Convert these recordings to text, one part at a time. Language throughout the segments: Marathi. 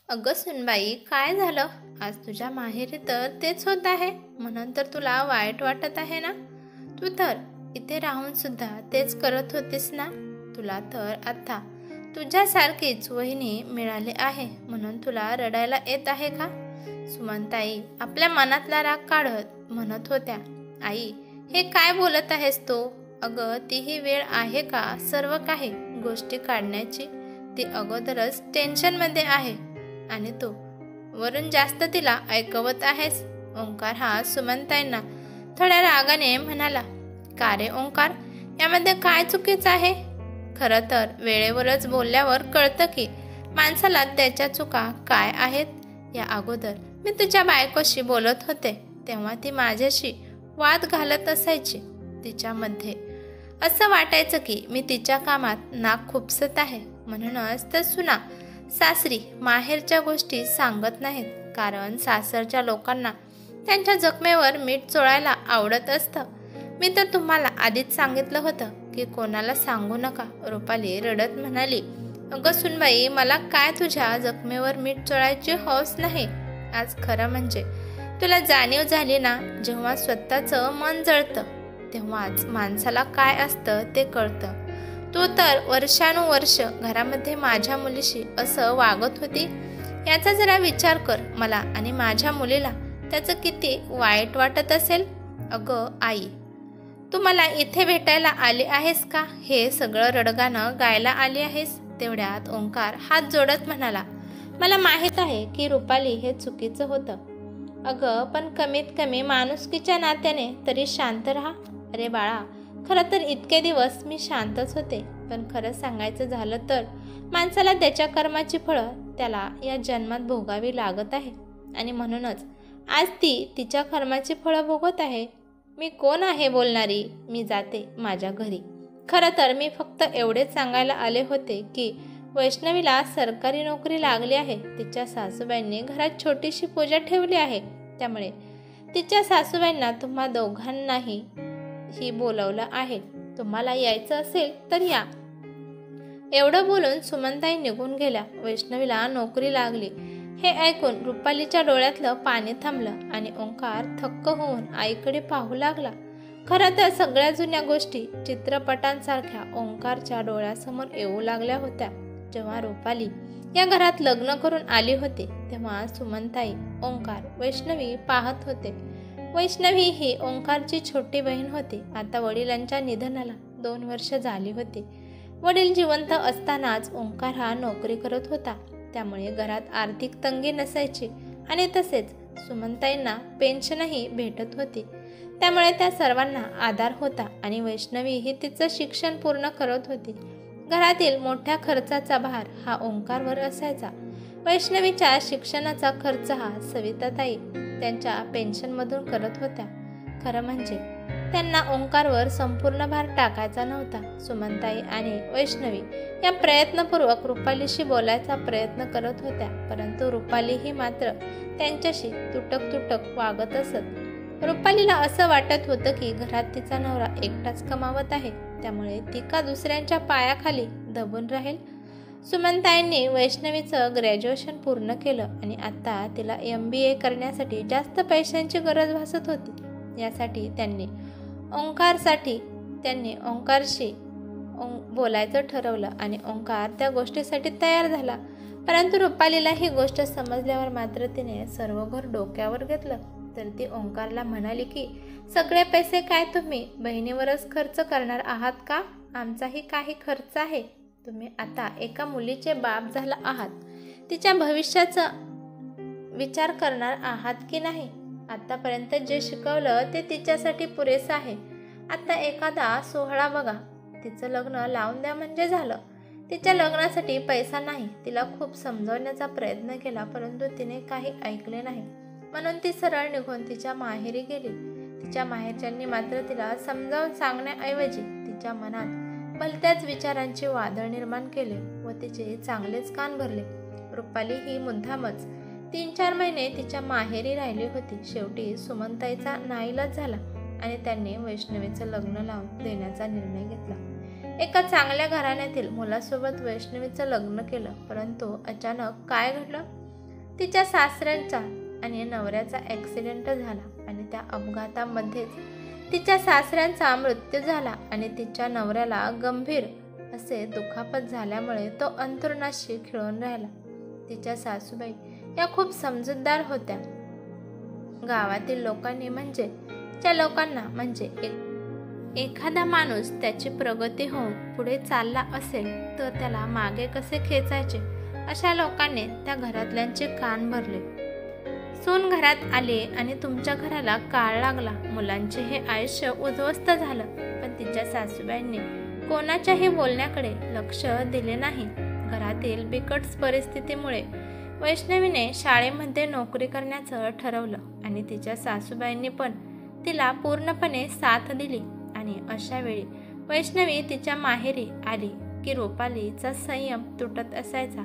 अगं सुनबाई, काय झालं? आज तुझ्या माहेरी तर तेच होत आहे, म्हणून तर तुला वाईट वाटत आहे ना? तू तर इथे राहून सुद्धा तेच करत होतीस ना? तुला तर आता तुझ्यासारखीच वहिनी मिळाली आहे म्हणून तुला रडायला येत आहे का? सुमनताई आपल्या मनातला राग काढत म्हणत होत्या. आई, हे काय बोलत आहेस तू? अगं, ती ही वेळ आहे का सर्व काही गोष्टी काढण्याची? ती अगोदरच टेन्शनमध्ये आहे आणि तू वरून जास्त तिला ऐकवत आहेस. ओंकार हा सुमनताईंना थोड्या रागाने म्हणाला. का रे ओंकार, यामध्ये काय चुकीचं आहे? खरं तर वेळेवरच बोलल्यावर कळतं की माणसाला त्याच्या चुका काय आहेत. या अगोदर मी तुझ्या बायकोशी बोलत होते तेव्हा ती माझ्याशी वाद घालत असायची. तिच्यामध्ये असं वाटायचं की मी तिच्या कामात नाक खुपसत आहे. म्हणूनच तर सुना सासरी माहेरच्या गोष्टी सांगत नाहीत, कारण सासरच्या लोकांना त्यांच्या जखमेवर मीठ चोळायला आवडत असतं. मी तर तुम्हाला आधीच सांगितलं होतं की कोणाला सांगू नका. रुपाली रडत म्हणाली. अगं सुनबाई, मला काय तुझ्या जखमेवर मीठ चोळायची हौस नाही. आज खरं म्हणजे तुला जाणीव झाली ना, जेव्हा स्वतःचं मन जळतं तेव्हाच माणसाला काय असतं ते कळतं. तू तर वर्षानुवर्ष घरामध्ये माझ्या मुलीशी असं वागत होती. याचा जरा विचार कर. मला आणि माझ्या मुलीला त्याचं किती वाईट वाटत असेल. अगं आई, तू मला इथे भेटायला आली आहेस का? हे सगळं रडगाणं गायला आली आहेस? तेवढ्यात ओंकार हात जोडत म्हणाला. मला माहीत आहे की रुपाली हे चुकीचं होतं. अगं, पण कमीत कमी माणुसकीच्या नात्याने तरी शांत राहा. अरे बाळा, खरं तर इतके दिवस मी शांतच होते, पण खरं सांगायचं झालं तर माणसाला त्याच्या कर्माची फळं त्याला या जन्मात भोगावी लागत आहे आणि म्हणूनच आज ती तिच्या कर्माची फळं भोगत आहे. मी कोण आहे बोलणारी? मी जाते माझ्या घरी. खरं तर मी फक्त एवढेच सांगायला आले होते की वैष्णवीला सरकारी नोकरी लागली आहे. तिच्या सासूबाईंनी घरात छोटीशी पूजा ठेवली आहे, त्यामुळे तिच्या सासूबाईंना तुम्हा दोघांनाही ही बोलवलं आहे. तुम्हाला यायचं असेल तर या. एवढं बोलून सुमनताई निघून गेल्या. वैष्णवीला नोकरी लागली हे ऐकून रुपालीच्या डोळ्यातलं पाणी थांबलं आणि ओंकार थक्क होऊन आईकडे पाहू लागला. खरं तर सगळ्या जुन्या गोष्टी चित्रपटांसारख्या ओंकारच्या डोळ्यासमोर येऊ लागल्या होत्या. जेव्हा रुपाली या घरात लग्न करून आली होती तेव्हा सुमनताई, ओंकार, वैष्णवी पाहत होते. वैष्णवी ही ओंकारची छोटी बहीण होती. आता वडिलांच्या निधनाला 2 वर्ष झाली होती. वडील जिवंत असतानाच ओंकार हा नोकरी करत होता, त्यामुळे घरात आर्थिक तंगी नसायची आणि तसेच सुमनताईंना पेन्शनही भेटत होती. त्यामुळे त्या सर्वांना आधार होता आणि वैष्णवी ही तिचं शिक्षण पूर्ण करत होती. घरातील मोठ्या खर्चाचा भार हा ओंकारवर असायचा. वैष्णवीच्या शिक्षणाचा खर्च हा सविताताई त्यांच्या पेन्शनमधून करत होत्या. खरं म्हणजे त्यांना ओंकारवर संपूर्ण भार टाकायचा नव्हता. सुमनताई आणि वैष्णवी या प्रयत्नपूर्वक रुपालीशी बोलायचा प्रयत्न करत होत्या, परंतु रुपाली ही मात्र त्यांच्याशी तुटक तुटक वागत असत. रुपालीला असं वाटत होतं की घरात तिचा नवरा एकटाच कमावत आहे, त्यामुळे ती का दुसऱ्यांच्या पायाखाली दबून राहील. सुमनताईंनी वैष्णवीचं ग्रॅज्युएशन पूर्ण केलं आणि आता तिला MBA करण्यासाठी जास्त पैशांची गरज भासत होती. यासाठी त्यांनी ओंकारशी बोलायचं ठरवलं आणि ओंकार त्या गोष्टीसाठी तयार झाला. परंतु रुपालीला ही गोष्ट समजल्यावर मात्र तिने सर्व घर डोक्यावर घेतलं. तर ती ओंकारला म्हणाली की सगळे पैसे काय तुम्ही बहिणीवरच खर्च करणार आहात का? आमचाही काही खर्च आहे. तुम्ही आता एका मुलीचे बाप झाला आहात, तिच्या भविष्याचा विचार करणार आहात की नाही? आतापर्यंत जे शिकवलं ते तिच्यासाठी पुरेसं आहे. आता एखादा सोहळा बघा, तिचं लग्न लावून द्या म्हणजे झालं. तिच्या लग्नासाठी पैसा नाही. तिला खूप समजवण्याचा प्रयत्न केला, परंतु तिने काही ऐकले नाही. म्हणून ती सरळ निघून तिच्या माहेरी गेली. तिच्या माहेरच्यांनी मात्र तिला समजावून सांगण्याऐवजी तिच्या मनात भलत्याच विचारांचे वादळ निर्माण केले व तिचे चांगलेच कान भरले. रुपाली ही मुद्दामच 3-4 महिने तिच्या माहेरी राहिली होती. शेवटी सुमनताईचा नाईलाज झाला आणि त्यांनी वैष्णवीचं लग्न लावून देण्याचा निर्णय घेतला. एका चांगल्या घराण्यातील मुलासोबत वैष्णवीचं लग्न केलं, परंतु अचानक काय घडलं? तिच्या सासऱ्यांचा आणि नवऱ्याचा ॲक्सिडेंट झाला आणि त्या अपघातामध्येच तिच्या सासऱ्यांचा मृत्यू झाला आणि तिच्या नवऱ्याला गंभीर असे दुखापत झाल्यामुळे तो अंथरुणाशी खिळून राहिला. तिच्या सासूबाई या खूप समजूतदार होत्या. गावातील लोकांनी म्हणजे त्या लोकांना म्हणजे एखादा माणूस त्याची प्रगती होऊन पुढे चालला असेल तर त्याला मागे कसे खेचायचे अशा लोकांनी त्या घरातल्यांचे कान भरले. सून घरात आली आणि तुमच्या घराला काळ लागला, मुलांचे हे आयुष्य उद्ध्वस्त झालं. पण तिच्या सासूबाईंनी कोणाच्याही बोलण्याकडे लक्ष दिले नाही. घरातील बिकट परिस्थितीमुळे वैष्णवीने शाळेमध्ये नोकरी करण्याचं ठरवलं आणि तिच्या सासूबाईंनी पण तिला पूर्णपणे साथ दिली. आणि अशा वेळी वैष्णवी तिच्या माहेरी आली की रुपालीचा संयम तुटत असायचा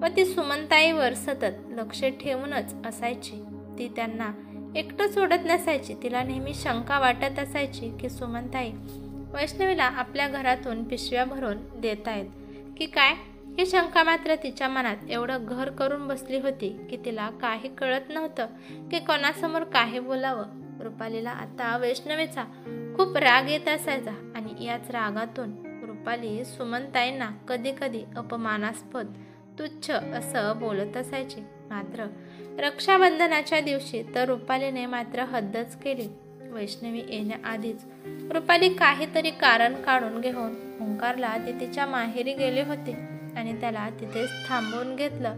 व ती सुमनताईवर सतत लक्ष ठेवूनच असायची. ती त्यांना एकटं सोडत नसायची. तिला नेहमी शंका वाटत असायची की सुमनताई वैष्णवीला आपल्या घरातून पिशव्या भरून देत आहेत की काय. ही शंका मात्र तिच्या मनात एवढं घर करून बसली होती की तिला काही कळत नव्हतं की कोणासमोर काही बोलावं. रुपालीला आता वैष्णवीचा खूप राग येत असायचा आणि याच रागातून रुपाली सुमनताईंना कधी कधी अपमानास्पद तुच्छ असं बोलत असायची. मात्र रक्षाबंधनाच्या दिवशी तर रुपालीने मात्र हद्दच केली. वैष्णवी येण्याआधीच रुपाली काहीतरी कारण काढून घेऊन ओंकारला ती तिच्या माहेरी गेले होते आणि त्याला तिथेच थांबवून घेतलं.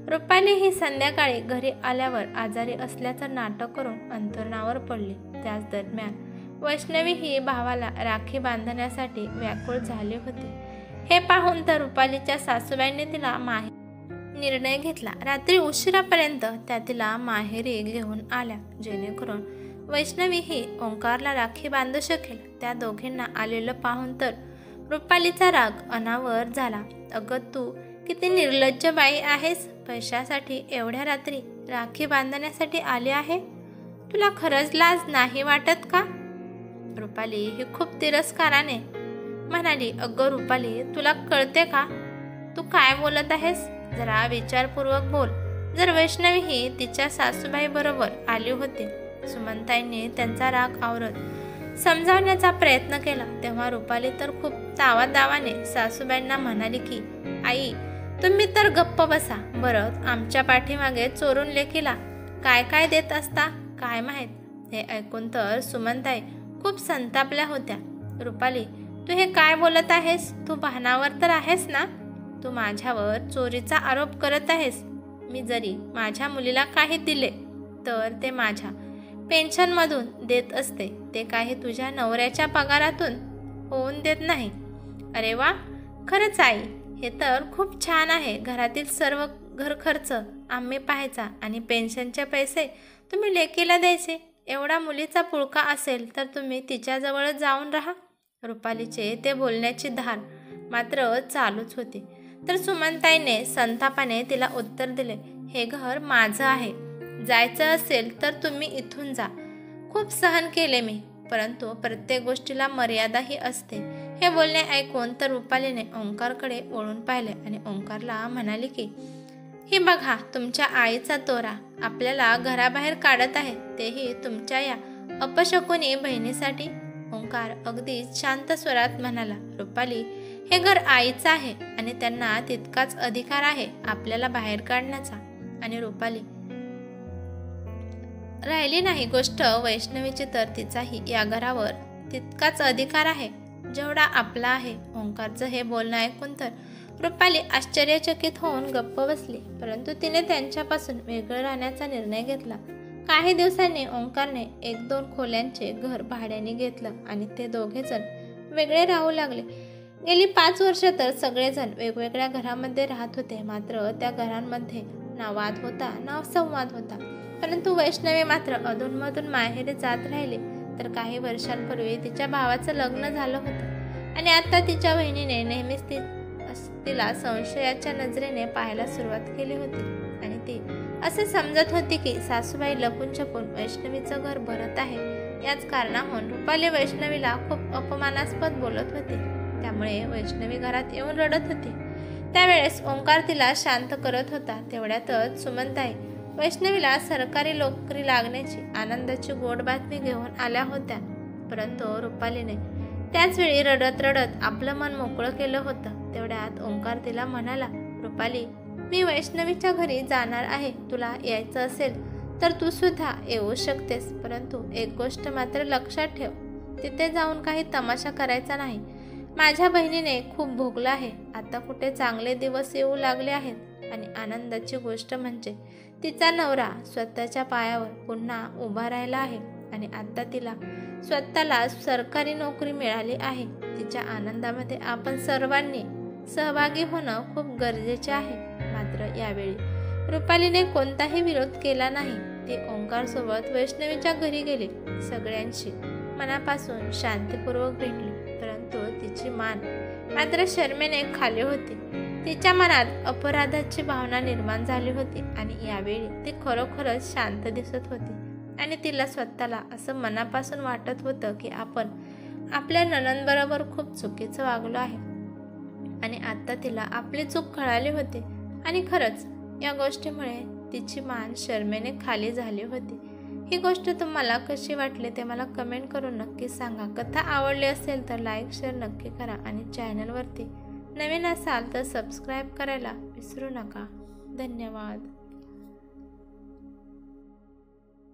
रुपाली ही संध्याकाळी घरी आल्यावर आजारी असल्याचं नाटक करून अंथरुणावर पडली. त्याच दरम्यान वैष्णवी ही भावाला राखी बांधण्यासाठी व्याकुळ झाली होती. हे पाहून तर रुपालीच्या सासूबाईंनी तिला निर्णय घेतला. रात्री उशिरापर्यंत त्या तिला माहेरी घेऊन आल्या जेणेकरून वैष्णवी ही ओंकारला राखी बांधू शकेल. त्या दोघींना आलेलं पाहून तर रुपालीचा राग अनावर झाला. अगं तू किती निर्लज्ज बाई आहेस. पैशासाठी एवढ्या रात्री राखी बांधण्यासाठी आली आहे. तुला खरंच लाज नाही वाटत का. रुपाली ही खूप तिरस्काराने म्हणाली. अगं रुपाली तुला कळते का तू काय बोलत आहेस. जरा विचारपूर्वक बोल. जर वैष्णवी ही तिच्या सासूबाई बरोबर आली होती. सुमनताईंनी त्यांचा राग आवरत समजावण्याचा प्रयत्न केला तेव्हा रुपाली तर खूप तावादावाने सासूबाईंना म्हणाली की आई तुम्ही तर गप्प बसा. बरं आमच्या पाठीमागे चोरून लेकीला काय काय देत असता काय माहीत. हे ऐकून तर सुमनताई खूप संतापल्या होत्या. रुपाली तू हे काय बोलत आहेस. तू भानावर तर आहेस ना. तू माझ्यावर चोरीचा आरोप करत आहेस. मी जरी माझ्या मुलीला काही दिले तर ते माझ्या पेन्शनमधून देत असते. ते काही तुझ्या नवऱ्याच्या पगारातून होऊन देत नाही. अरे वा खरंच आई हे तर खूप छान आहे. घरातील सर्व घर खर्च आम्ही पाहायचा आणि पेन्शनचे पैसे तुम्ही लेकीला द्यायचे. एवढा मुलीचा पुळका असेल तर तुम्ही तिच्याजवळच जाऊन राहा. रुपालीचे ते बोलण्याची धार मात्र चालूच होती. तर सुमनताईने संतापाने तिला उत्तर दिले. हे घर माझं आहे. जायचं असेल तर तुम्ही इथून जा. खूप सहन केले मी परंतु प्रत्येक गोष्टीला मर्यादाही असते. हे बोलणे ऐकून तर रुपालीने ओंकारकडे वळून पाहिले आणि ओंकारला म्हणाली की ही बघा तुमच्या आईचा तोरा आपल्याला घराबाहेर काढत आहे. तेही तुमच्या या अपशकुनी बहिणीसाठी. ओंकार अगदी शांत स्वरात म्हणाला. रुपाली हे घर आईचं आहे आणि त्यांना तितकाच अधिकार आहे आपल्याला बाहेर काढण्याचा. आणि रुपाली राहिली नाही गोष्ट वैष्णवीची तर तिचाही या घरावर तितकाच अधिकार आहे जेवढा आपला आहे. ओंकारचं हे बोलणं ऐकून तर रुपाली आश्चर्यचकित होऊन गप्प बसली. परंतु तिने त्यांच्यापासून वेगळं राहण्याचा निर्णय घेतला. काही दिवसांनी ओंकारने 1-2 खोल्यांचे घर भाड्याने घेतलं आणि ते दोघेजण वेगळे राहू लागले. गेली 5 वर्ष तर सगळेजण वेगवेगळ्या घरामध्ये राहत होते. मात्र त्या घरांमध्ये ना वाद होता ना संवाद होता. परंतु वैष्णवी मात्र अधूनमधून माहेरी जात राहिली. तर काही वर्षांपूर्वी तिच्या भावाचं लग्न झालं होतं आणि आता तिच्या बहिणीने नेहमीच तिला संशयाच्या नजरेने पाहायला सुरुवात केली होती आणि ती असे समजत होती की सासूबाई लपून छपून वैष्णवीचं घर भरत आहे. याच कारणाहून रुपाली वैष्णवीला खूप अपमानास्पद बोलत होती. त्यामुळे वैष्णवी घरात येऊन रडत होती. त्यावेळेस ओंकार तिला शांत करत होता. तेवढ्यातच सुमनताई वैष्णवीला सरकारी नोकरी लागण्याची आनंदाची गोड बातमी घेऊन आल्या होत्या. परंतु रुपालीने त्याच वेळी रडत रडत आपलं मन मोकळं केलं होतं. तेवढ्यात ओंकार तिला म्हणाला, रुपाली, मी वैष्णवीच्या घरी जाणार आहे. तुला यायचं असेल तर तू सुद्धा येऊ शकतेस. परंतु एक गोष्ट मात्र लक्षात ठेव, तिथे जाऊन काही तमाशा करायचा नाही. माझ्या बहिणीने खूप भोगलं आहे. आता कुठे चांगले दिवस येऊ लागले आहेत आणि आनंदाची गोष्ट म्हणजे तिचा नवरा स्वतःच्या पायावर पुन्हा उभा राहिला आहे आणि आता तिला स्वतःला सरकारी नोकरी मिळाली आहे. तिच्या आनंदामध्ये आपण सर्वांनी सहभागी होणं खूप गरजेचे आहे. मात्र यावेळी रुपालीने कोणताही विरोध केला नाही. ती ओंकारसोबत वैष्णवीच्या घरी गेली. सगळ्यांशी मनापासून शांतीपूर्वक भेटली. परंतु तिची मान मात्र शरमेने खाली होती. तिच्या मनात अपराधाची भावना निर्माण झाली होती आणि यावेळी ती खरोखरच शांत दिसत होती आणि तिला स्वतःला असं मनापासून वाटत होतं की आपण आपल्या नणंदबरोबर खूप चुकीचं वागलो आहे आणि आता तिला आपली चूक कळाली होती आणि खरंच या गोष्टीमुळे तिची मान शरमेने खाली झाली होती. ही गोष्ट तुम्हाला कशी वाटली ते मला कमेंट करून नक्की सांगा. कथा आवडली असेल तर लाईक शेअर नक्की करा आणि चॅनलवरती नवीन असाल तर सबस्क्राईब करायला विसरू नका. धन्यवाद.